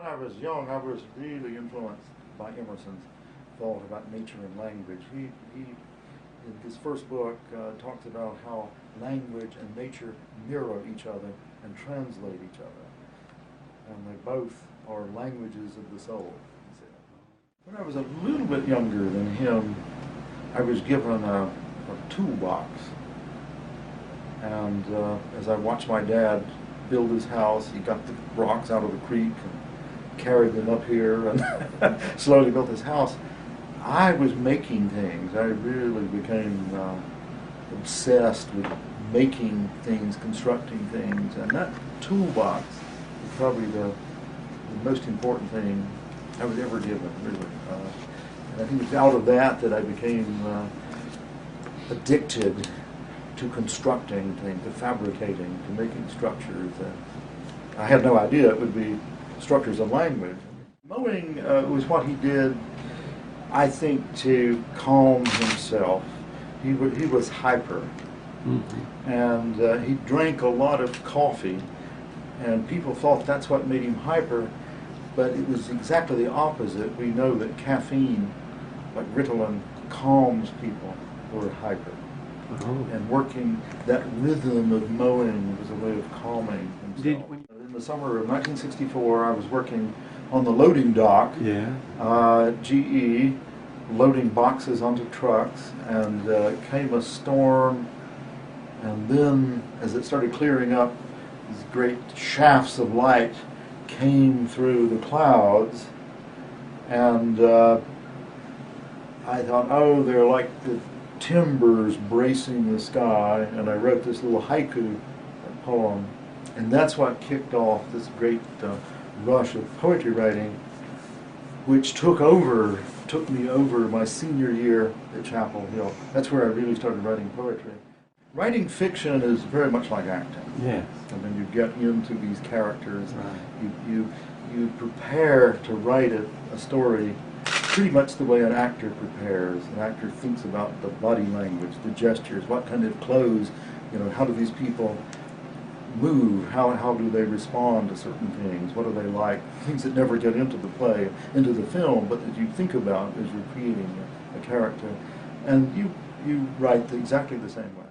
I was young, I was really influenced by Emerson's thought about nature and language. He in his first book, talks about how language and nature mirror each other and translate each other. And they both are languages of the soul, he said. When I was a little bit younger than him, I was given a toolbox. And as I watched my dad build his house, he got the rocks out of the creek and carried them up here and slowly built his house. I was making things. I really became obsessed with making things, constructing things, and that toolbox was probably the most important thing I was ever given, really. And I think it's out of that I became addicted to constructing things, to fabricating, to making structures. I had no idea it would be structures of language. Mowing was what he did, I think, to calm himself. He was hyper. Mm-hmm. And he drank a lot of coffee, and people thought that's what made him hyper, but it was exactly the opposite. We know that caffeine, like Ritalin, calms people who are hyper. Oh. And working that rhythm of mowing was a way of calming himself. In the summer of 1964, I was working on the loading dock, GE, loading boxes onto trucks, and came a storm, and then as it started clearing up, these great shafts of light came through the clouds, and I thought, oh, they're like the timbers bracing the sky, and I wrote this little haiku poem, and that's what kicked off this great rush of poetry writing, which took me over my senior year at Chapel Hill. That's where I really started writing poetry. Writing fiction is very much like acting. Yes. And then you get into these characters. Right. You prepare to write a story pretty much the way an actor prepares. An actor thinks about the body language, the gestures, what kind of clothes, how do these people move, how do they respond to certain things, what are they like, things that never get into the play, into the film, but that you think about as you're creating a character. And you write exactly the same way.